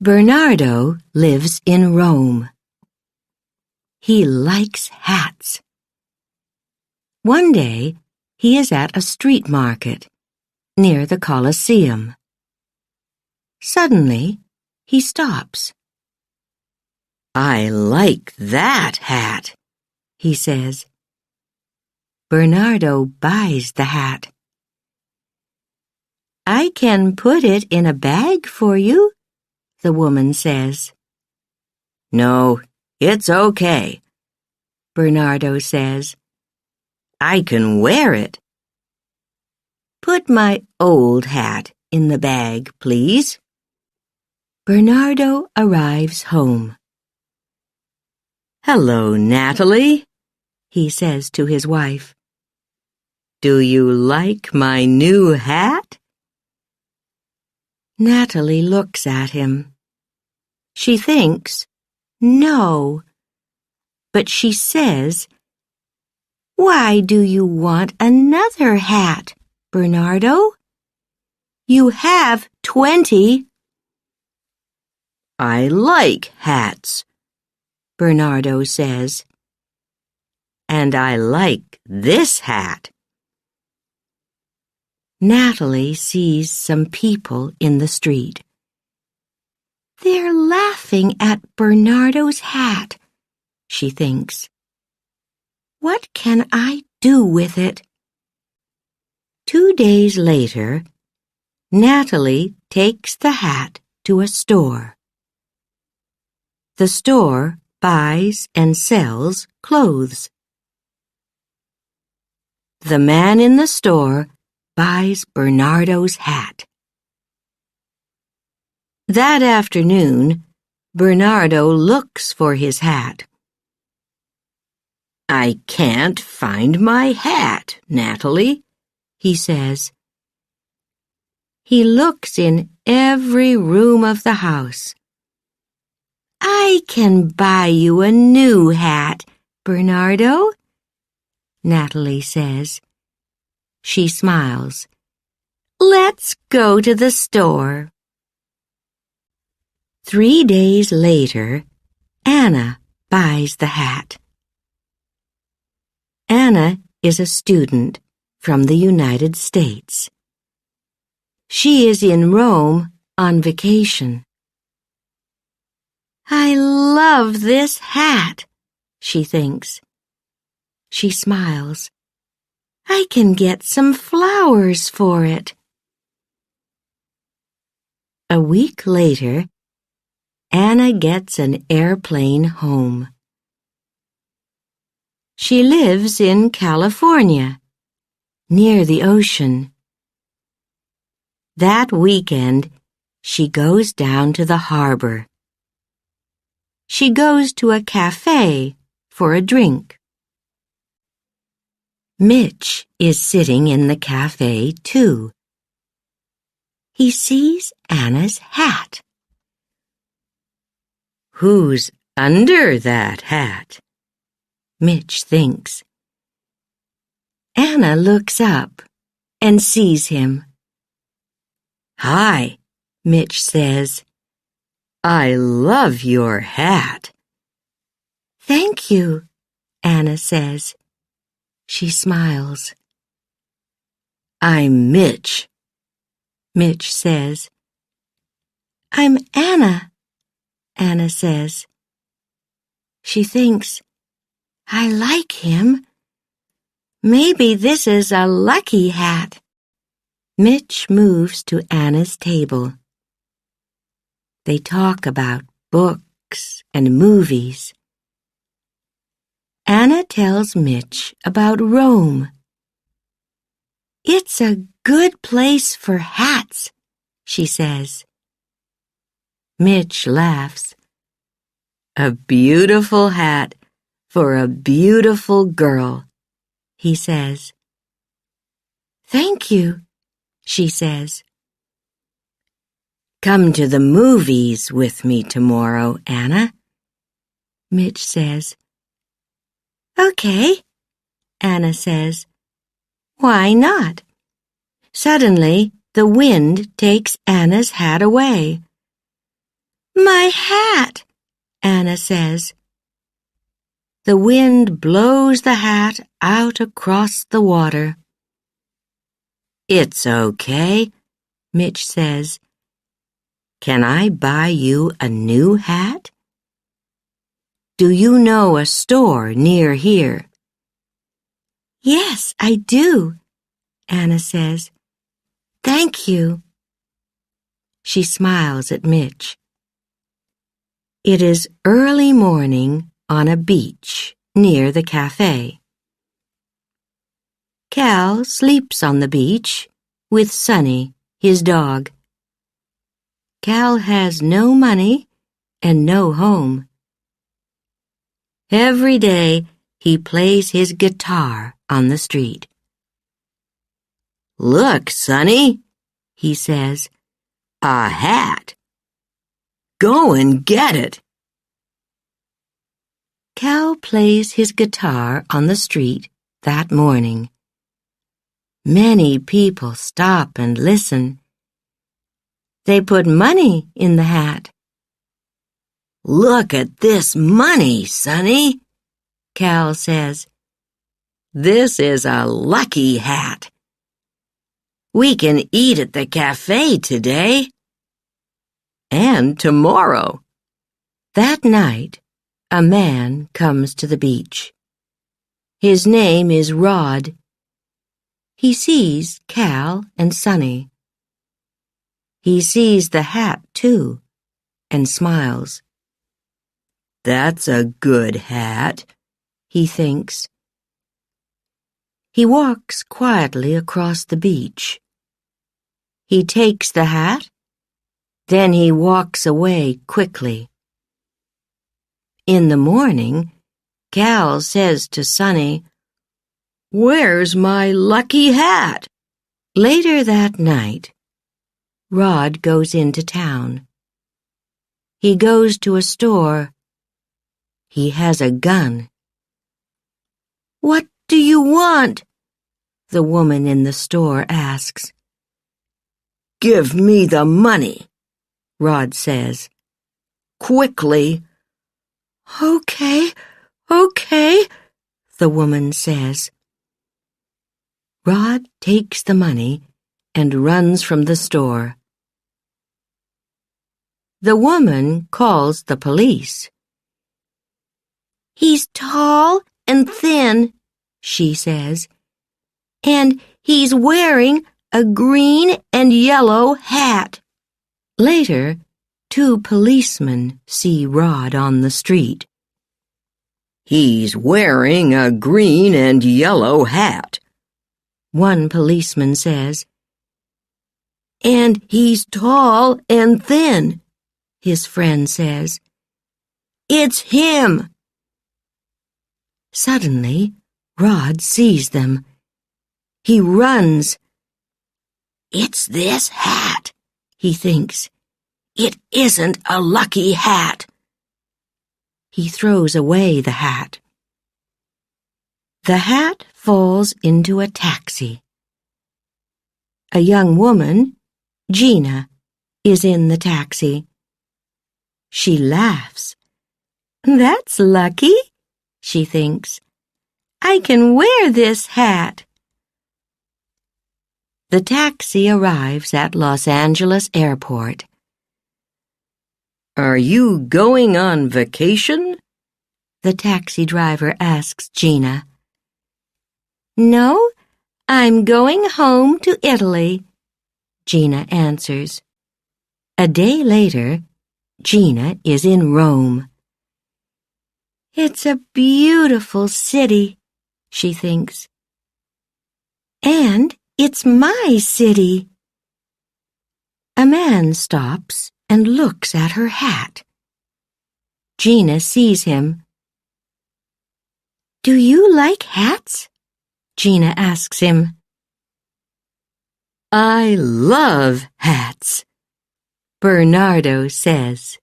Bernardo lives in Rome. He likes hats. One day, he is at a street market near the Colosseum. Suddenly, he stops. "I like that hat," he says. Bernardo buys the hat. "I can put it in a bag for you," the woman says. "No, it's okay," Bernardo says. "I can wear it." "Put my old hat in the bag, please." Bernardo arrives home. "Hello, Natalie," he says to his wife. "Do you like my new hat?" Natalie looks at him. She thinks, no, but she says, "Why do you want another hat, Bernardo? You have 20. "I like hats," Bernardo says. "And I like this hat." Natalie sees some people in the street. They're laughing at Bernardo's hat, she thinks. What can I do with it? 2 days later, Natalie takes the hat to a store. The store buys and sells clothes. The man in the store buys Bernardo's hat. That afternoon, Bernardo looks for his hat. "I can't find my hat, Natalie," he says. He looks in every room of the house. "I can buy you a new hat, Bernardo," Natalie says. She smiles. "Let's go to the store." 3 days later, Anna buys the hat. Anna is a student from the United States. She is in Rome on vacation. "I love this hat," she thinks. She smiles. "I can get some flowers for it." A week later, Anna gets an airplane home. She lives in California, near the ocean. That weekend, she goes down to the harbor. She goes to a cafe for a drink. Mitch is sitting in the cafe, too. He sees Anna's hat. "Who's under that hat?" Mitch thinks. Anna looks up and sees him. "Hi," Mitch says. "I love your hat." "Thank you," Anna says. She smiles. "I'm Mitch," Mitch says. "I'm Anna," Anna says. She thinks, I like him. Maybe this is a lucky hat. Mitch moves to Anna's table. They talk about books and movies. Anna tells Mitch about Rome. "It's a good place for hats," she says. Mitch laughs. "A beautiful hat for a beautiful girl," he says. "Thank you," she says. "Come to the movies with me tomorrow, Anna," Mitch says. "Okay," Anna says. "Why not?" Suddenly, the wind takes Anna's hat away. My hat, Anna says. The wind blows the hat out across the water. It's okay, Mitch says. Can I buy you a new hat? Do you know a store near here? Yes, I do, Anna says. Thank you. She smiles at Mitch. It is early morning on a beach near the cafe. Cal sleeps on the beach with Sonny, his dog. Cal has no money and no home. Every day he plays his guitar on the street. Look, Sonny, he says, a hat. Go and get it. Cal plays his guitar on the street that morning. Many people stop and listen. They put money in the hat. Look at this money, Sonny, Cal says. This is a lucky hat. We can eat at the cafe today. And tomorrow. That night, a man comes to the beach. His name is Rod. He sees Cal and Sonny. He sees the hat, too, and smiles. That's a good hat, he thinks. He walks quietly across the beach. He takes the hat, then he walks away quickly. In the morning, Cal says to Sonny, "Where's my lucky hat?" Later that night, Rod goes into town. He goes to a store. He has a gun. "What do you want?" the woman in the store asks. "Give me the money," Rod says. "Quickly." Okay, the woman says. Rod takes the money and runs from the store. The woman calls the police. "He's tall and thin," she says, "and he's wearing a green and yellow hat." Later, 2 policemen see Rod on the street. "He's wearing a green and yellow hat," one policeman says. "And he's tall and thin," his friend says. "It's him." Suddenly, Rod sees them. He runs. "It's this hat," he thinks. "It isn't a lucky hat." He throws away the hat. The hat falls into a taxi. A young woman, Gina, is in the taxi. She laughs. "That's lucky," she thinks. "I can wear this hat." The taxi arrives at Los Angeles Airport. "Are you going on vacation?" the taxi driver asks Gina. "No, I'm going home to Italy," Gina answers. A day later, Gina is in Rome. "It's a beautiful city," she thinks. "And it's my city." A man stops and looks at her hat. Gina sees him. "Do you like hats?" Gina asks him. "I love hats," Bernardo says.